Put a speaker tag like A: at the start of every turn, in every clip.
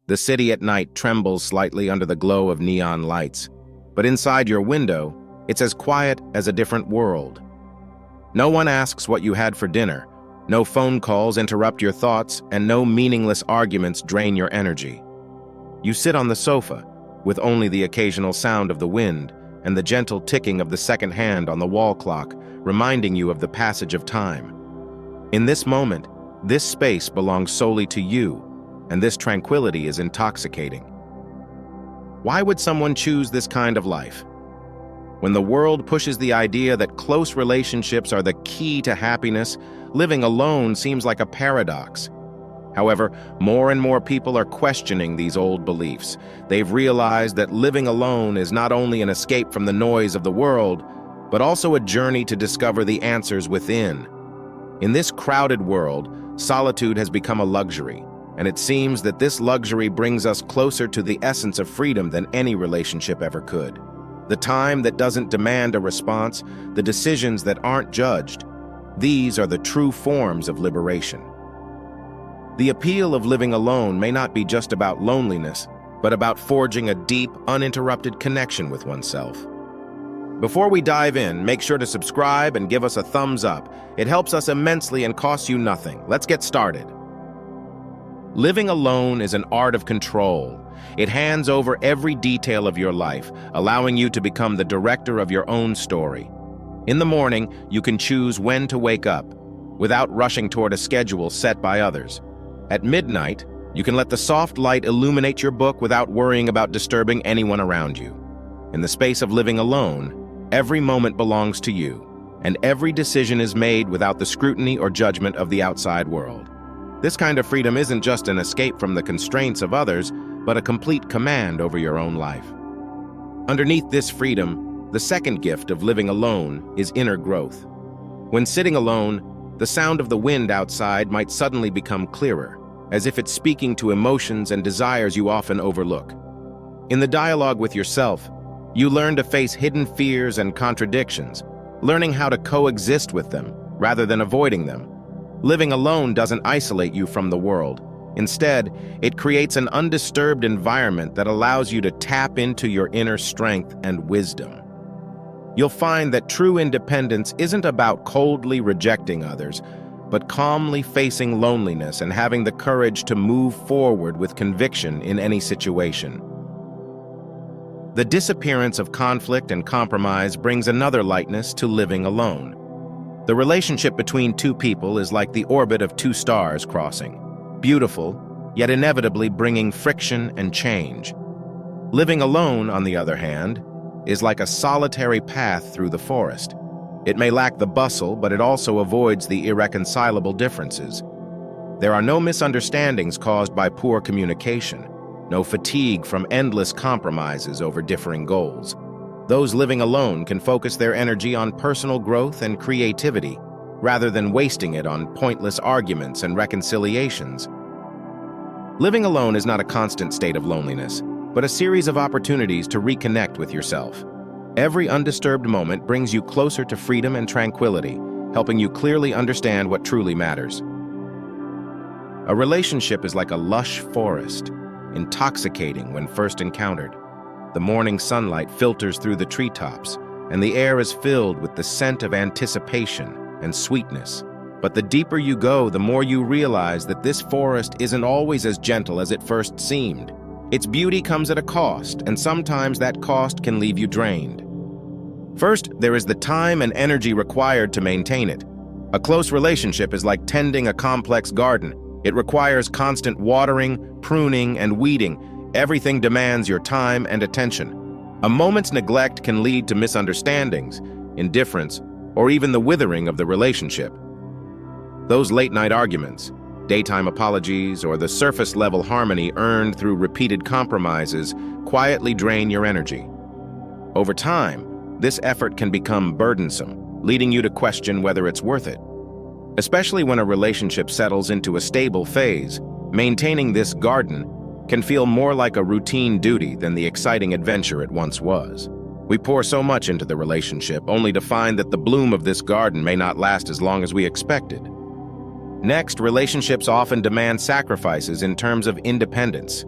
A: The city at night trembles slightly under the glow of neon lights, but inside your window, it's as quiet as a different world. No one asks what you had for dinner, no phone calls interrupt your thoughts, and no meaningless arguments drain your energy. You sit on the sofa, with only the occasional sound of the wind and the gentle ticking of the second hand on the wall clock, reminding you of the passage of time. In this moment, this space belongs solely to you, and this tranquility is intoxicating. Why would someone choose this kind of life? When the world pushes the idea that close relationships are the key to happiness, living alone seems like a paradox. However, more and more people are questioning these old beliefs. They've realized that living alone is not only an escape from the noise of the world, but also a journey to discover the answers within. In this crowded world, solitude has become a luxury, and it seems that this luxury brings us closer to the essence of freedom than any relationship ever could. The time that doesn't demand a response, the decisions that aren't judged, these are the true forms of liberation. The appeal of living alone may not be just about loneliness, but about forging a deep, uninterrupted connection with oneself. Before we dive in, make sure to subscribe and give us a thumbs up. It helps us immensely and costs you nothing. Let's get started. Living alone is an art of control. It hands over every detail of your life, allowing you to become the director of your own story. In the morning, you can choose when to wake up, without rushing toward a schedule set by others. At midnight, you can let the soft light illuminate your book without worrying about disturbing anyone around you. In the space of living alone, every moment belongs to you, and every decision is made without the scrutiny or judgment of the outside world. This kind of freedom isn't just an escape from the constraints of others, but a complete command over your own life. Underneath this freedom, the second gift of living alone is inner growth. When sitting alone, the sound of the wind outside might suddenly become clearer, as if it's speaking to emotions and desires you often overlook. In the dialogue with yourself, you learn to face hidden fears and contradictions, learning how to coexist with them rather than avoiding them. Living alone doesn't isolate you from the world. Instead, it creates an undisturbed environment that allows you to tap into your inner strength and wisdom. You'll find that true independence isn't about coldly rejecting others, but calmly facing loneliness and having the courage to move forward with conviction in any situation. The disappearance of conflict and compromise brings another lightness to living alone. The relationship between two people is like the orbit of two stars crossing, beautiful, yet inevitably bringing friction and change. Living alone, on the other hand, is like a solitary path through the forest. It may lack the bustle, but it also avoids the irreconcilable differences. There are no misunderstandings caused by poor communication, no fatigue from endless compromises over differing goals. Those living alone can focus their energy on personal growth and creativity, rather than wasting it on pointless arguments and reconciliations. Living alone is not a constant state of loneliness, but a series of opportunities to reconnect with yourself. Every undisturbed moment brings you closer to freedom and tranquility, helping you clearly understand what truly matters. A relationship is like a lush forest, intoxicating when first encountered. The morning sunlight filters through the treetops, and the air is filled with the scent of anticipation and sweetness. But the deeper you go, the more you realize that this forest isn't always as gentle as it first seemed. Its beauty comes at a cost, and sometimes that cost can leave you drained. First, there is the time and energy required to maintain it. A close relationship is like tending a complex garden. It requires constant watering, pruning, and weeding. Everything demands your time and attention. A moment's neglect can lead to misunderstandings, indifference, or even the withering of the relationship. Those late-night arguments, daytime apologies, or the surface-level harmony earned through repeated compromises quietly drain your energy. Over time, this effort can become burdensome, leading you to question whether it's worth it. Especially when a relationship settles into a stable phase, maintaining this garden can feel more like a routine duty than the exciting adventure it once was. We pour so much into the relationship only to find that the bloom of this garden may not last as long as we expected. Next, relationships often demand sacrifices in terms of independence.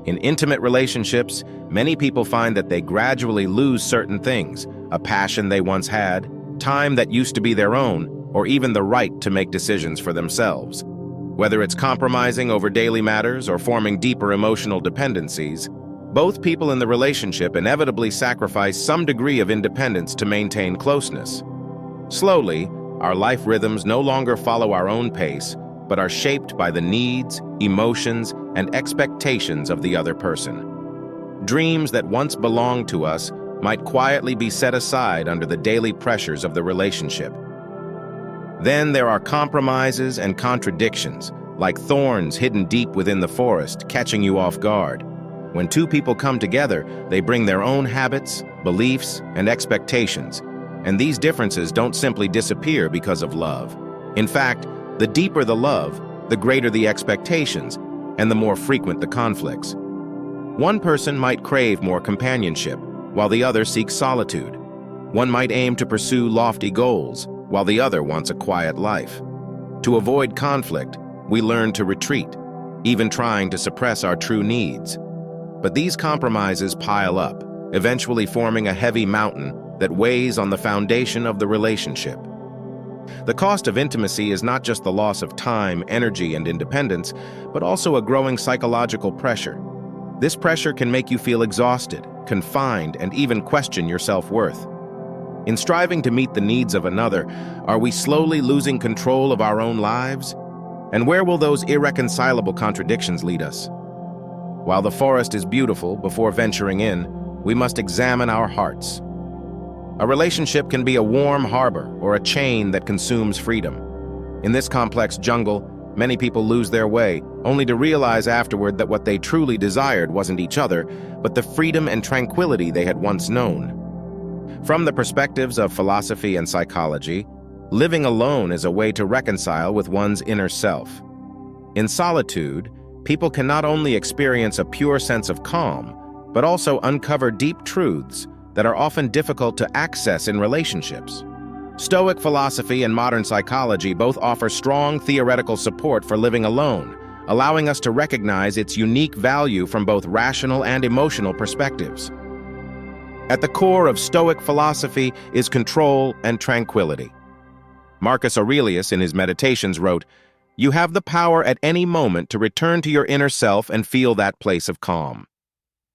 A: In intimate relationships, many people find that they gradually lose certain things, a passion they once had, time that used to be their own, or even the right to make decisions for themselves. Whether it's compromising over daily matters or forming deeper emotional dependencies, both people in the relationship inevitably sacrifice some degree of independence to maintain closeness. Slowly, our life rhythms no longer follow our own pace, but are shaped by the needs, emotions, and expectations of the other person. Dreams that once belonged to us might quietly be set aside under the daily pressures of the relationship. Then there are compromises and contradictions, like thorns hidden deep within the forest, catching you off guard. When two people come together, they bring their own habits, beliefs, and expectations, and these differences don't simply disappear because of love. In fact, the deeper the love, the greater the expectations, and the more frequent the conflicts. One person might crave more companionship, while the other seeks solitude. One might aim to pursue lofty goals, while the other wants a quiet life. To avoid conflict, we learn to retreat, even trying to suppress our true needs. But these compromises pile up, eventually forming a heavy mountain that weighs on the foundation of the relationship. The cost of intimacy is not just the loss of time, energy, and independence, but also a growing psychological pressure. This pressure can make you feel exhausted, confined, and even question your self-worth. In striving to meet the needs of another, are we slowly losing control of our own lives? And where will those irreconcilable contradictions lead us? While the forest is beautiful, before venturing in, we must examine our hearts. A relationship can be a warm harbor or a chain that consumes freedom. In this complex jungle, many people lose their way, only to realize afterward that what they truly desired wasn't each other, but the freedom and tranquility they had once known. From the perspectives of philosophy and psychology, living alone is a way to reconcile with one's inner self. In solitude, people can not only experience a pure sense of calm, but also uncover deep truths that are often difficult to access in relationships. Stoic philosophy and modern psychology both offer strong theoretical support for living alone, allowing us to recognize its unique value from both rational and emotional perspectives. At the core of Stoic philosophy is control and tranquility. Marcus Aurelius, in his Meditations, wrote, "You have the power at any moment to return to your inner self and feel that place of calm."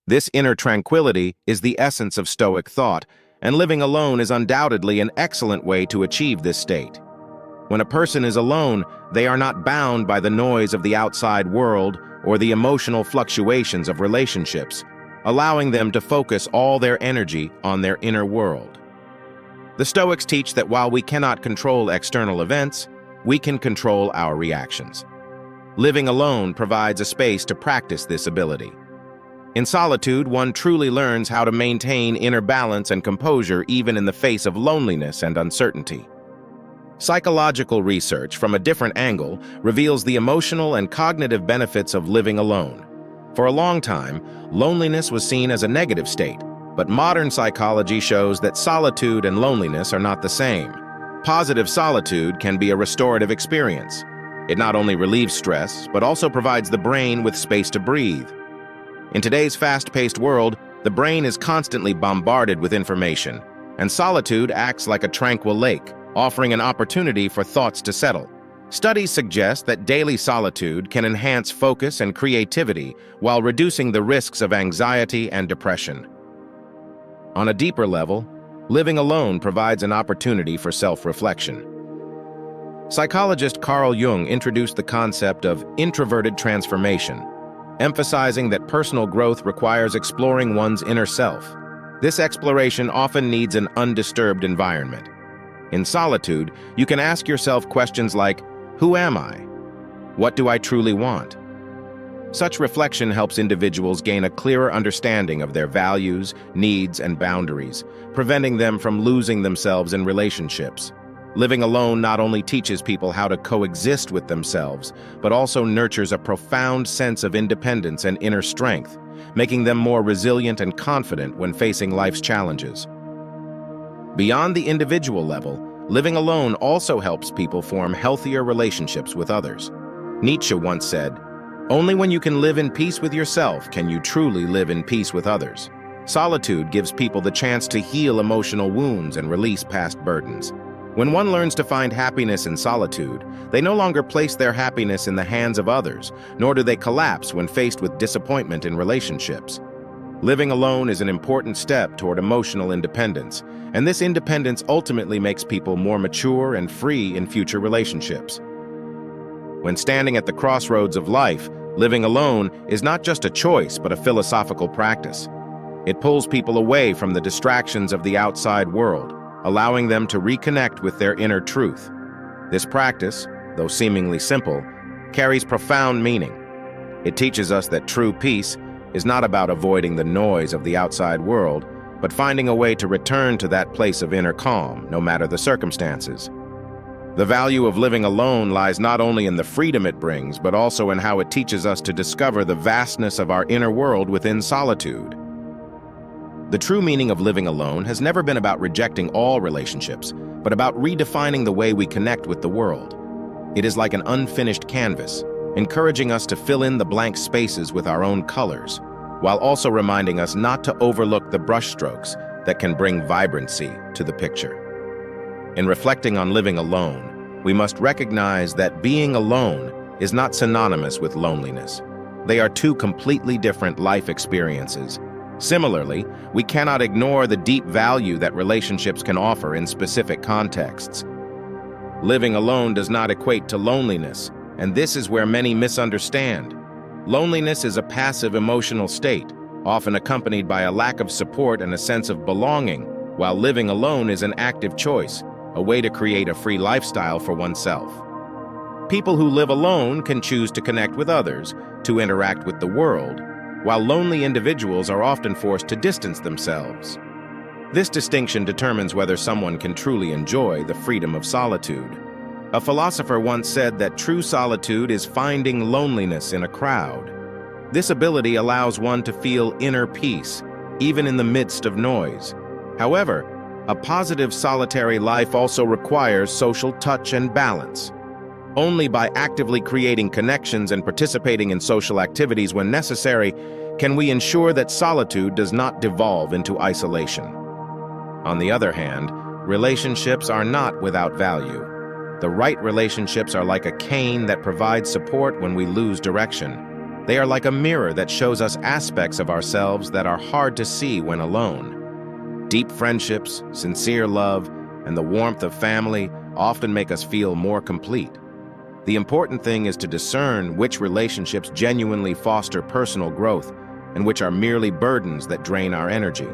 A: This inner tranquility is the essence of Stoic thought, and living alone is undoubtedly an excellent way to achieve this state. When a person is alone, they are not bound by the noise of the outside world or the emotional fluctuations of relationships, allowing them to focus all their energy on their inner world. The Stoics teach that while we cannot control external events, we can control our reactions. Living alone provides a space to practice this ability. In solitude, one truly learns how to maintain inner balance and composure even in the face of loneliness and uncertainty. Psychological research from a different angle reveals the emotional and cognitive benefits of living alone. For a long time, loneliness was seen as a negative state, but modern psychology shows that solitude and loneliness are not the same. Positive solitude can be a restorative experience. It not only relieves stress, but also provides the brain with space to breathe. In today's fast-paced world, the brain is constantly bombarded with information, and solitude acts like a tranquil lake, offering an opportunity for thoughts to settle. Studies suggest that daily solitude can enhance focus and creativity while reducing the risks of anxiety and depression. On a deeper level, living alone provides an opportunity for self-reflection. Psychologist Carl Jung introduced the concept of introverted transformation, emphasizing that personal growth requires exploring one's inner self. This exploration often needs an undisturbed environment. In solitude, you can ask yourself questions like, who am I? What do I truly want? Such reflection helps individuals gain a clearer understanding of their values, needs, and boundaries, preventing them from losing themselves in relationships. Living alone not only teaches people how to coexist with themselves, but also nurtures a profound sense of independence and inner strength, making them more resilient and confident when facing life's challenges. Beyond the individual level, living alone also helps people form healthier relationships with others. Nietzsche once said, Only when you can live in peace with yourself can you truly live in peace with others. Solitude gives people the chance to heal emotional wounds and release past burdens. When one learns to find happiness in solitude, they no longer place their happiness in the hands of others, nor do they collapse when faced with disappointment in relationships. Living alone is an important step toward emotional independence, and this independence ultimately makes people more mature and free in future relationships. When standing at the crossroads of life, living alone is not just a choice but a philosophical practice. It pulls people away from the distractions of the outside world, allowing them to reconnect with their inner truth. This practice, though seemingly simple, carries profound meaning. It teaches us that true peace is not about avoiding the noise of the outside world, but finding a way to return to that place of inner calm, no matter the circumstances. The value of living alone lies not only in the freedom it brings, but also in how it teaches us to discover the vastness of our inner world within solitude. The true meaning of living alone has never been about rejecting all relationships, but about redefining the way we connect with the world. It is like an unfinished canvas, encouraging us to fill in the blank spaces with our own colors, while also reminding us not to overlook the brushstrokes that can bring vibrancy to the picture. In reflecting on living alone, we must recognize that being alone is not synonymous with loneliness. They are two completely different life experiences. Similarly, we cannot ignore the deep value that relationships can offer in specific contexts. Living alone does not equate to loneliness, and this is where many misunderstand. Loneliness is a passive emotional state, often accompanied by a lack of support and a sense of belonging, while living alone is an active choice, a way to create a free lifestyle for oneself. People who live alone can choose to connect with others, to interact with the world, while lonely individuals are often forced to distance themselves. This distinction determines whether someone can truly enjoy the freedom of solitude. A philosopher once said that true solitude is finding loneliness in a crowd. This ability allows one to feel inner peace, even in the midst of noise. However, a positive solitary life also requires social touch and balance. Only by actively creating connections and participating in social activities when necessary can we ensure that solitude does not devolve into isolation. On the other hand, relationships are not without value. The right relationships are like a cane that provides support when we lose direction. They are like a mirror that shows us aspects of ourselves that are hard to see when alone. Deep friendships, sincere love, and the warmth of family often make us feel more complete. The important thing is to discern which relationships genuinely foster personal growth and which are merely burdens that drain our energy.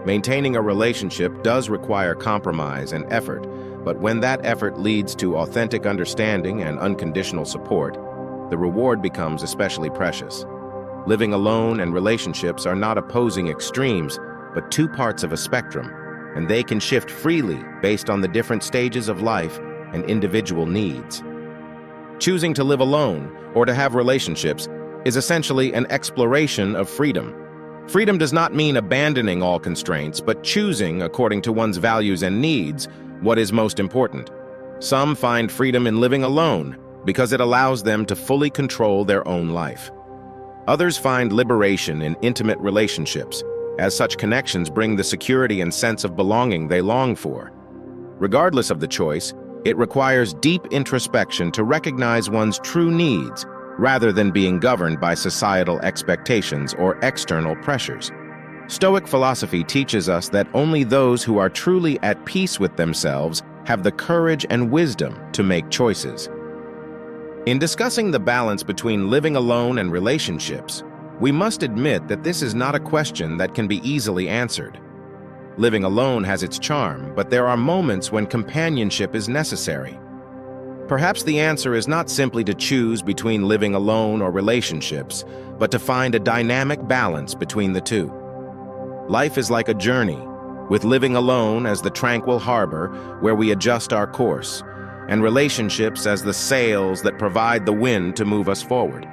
A: Maintaining a relationship does require compromise and effort, but when that effort leads to authentic understanding and unconditional support, the reward becomes especially precious. Living alone and relationships are not opposing extremes, but two parts of a spectrum, and they can shift freely based on the different stages of life and individual needs. Choosing to live alone or to have relationships is essentially an exploration of freedom. Freedom does not mean abandoning all constraints, but choosing, according to one's values and needs, what is most important. Some find freedom in living alone because it allows them to fully control their own life. Others find liberation in intimate relationships, as such connections bring the security and sense of belonging they long for. Regardless of the choice, it requires deep introspection to recognize one's true needs rather than being governed by societal expectations or external pressures. Stoic philosophy teaches us that only those who are truly at peace with themselves have the courage and wisdom to make choices. In discussing the balance between living alone and relationships, we must admit that this is not a question that can be easily answered. Living alone has its charm, but there are moments when companionship is necessary. Perhaps the answer is not simply to choose between living alone or relationships, but to find a dynamic balance between the two. Life is like a journey, with living alone as the tranquil harbor where we adjust our course, and relationships as the sails that provide the wind to move us forward.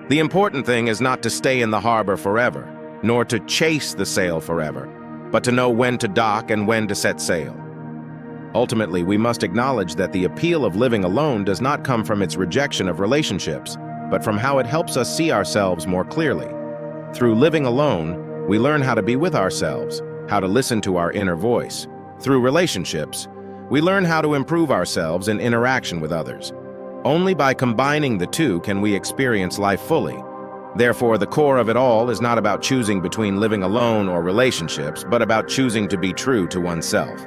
A: The important thing is not to stay in the harbor forever, nor to chase the sail forever, but to know when to dock and when to set sail. Ultimately, we must acknowledge that the appeal of living alone does not come from its rejection of relationships, but from how it helps us see ourselves more clearly. Through living alone, we learn how to be with ourselves, how to listen to our inner voice. Through relationships, we learn how to improve ourselves in interaction with others. Only by combining the two can we experience life fully. Therefore, the core of it all is not about choosing between living alone or relationships, but about choosing to be true to oneself.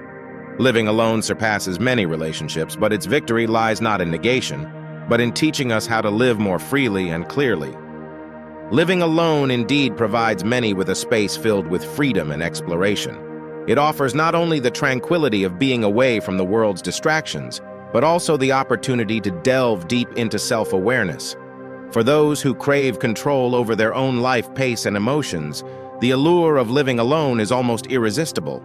A: Living alone surpasses many relationships, but its victory lies not in negation, but in teaching us how to live more freely and clearly. Living alone indeed provides many with a space filled with freedom and exploration. It offers not only the tranquility of being away from the world's distractions, but also the opportunity to delve deep into self-awareness. For those who crave control over their own life pace and emotions, the allure of living alone is almost irresistible.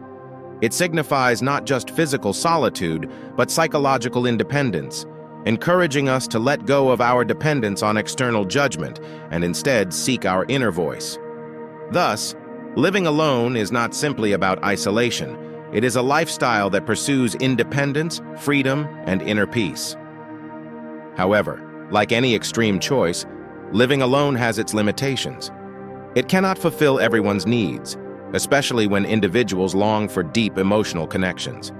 A: It signifies not just physical solitude, but psychological independence, encouraging us to let go of our dependence on external judgment and instead seek our inner voice. Thus, living alone is not simply about isolation. It is a lifestyle that pursues independence, freedom, and inner peace. However, like any extreme choice, living alone has its limitations. It cannot fulfill everyone's needs, especially when individuals long for deep emotional connections.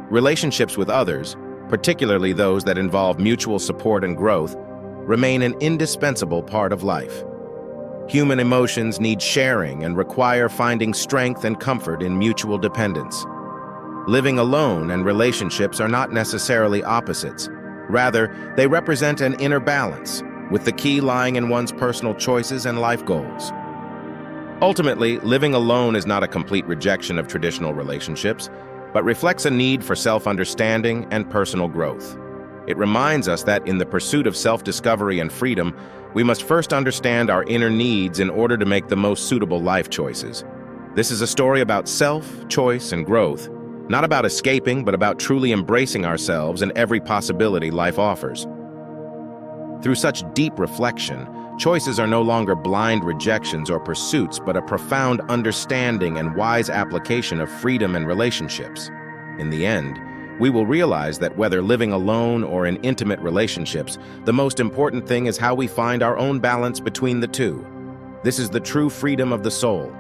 A: Relationships with others, particularly those that involve mutual support and growth, remain an indispensable part of life. Human emotions need sharing and require finding strength and comfort in mutual dependence. Living alone and relationships are not necessarily opposites. Rather, they represent an inner balance, with the key lying in one's personal choices and life goals. Ultimately, living alone is not a complete rejection of traditional relationships, but reflects a need for self-understanding and personal growth. It reminds us that in the pursuit of self-discovery and freedom, we must first understand our inner needs in order to make the most suitable life choices. This is a story about self, choice, and growth, not about escaping, but about truly embracing ourselves and every possibility life offers. Through such deep reflection, choices are no longer blind rejections or pursuits, but a profound understanding and wise application of freedom and relationships. In the end, we will realize that whether living alone or in intimate relationships, the most important thing is how we find our own balance between the two. This is the true freedom of the soul,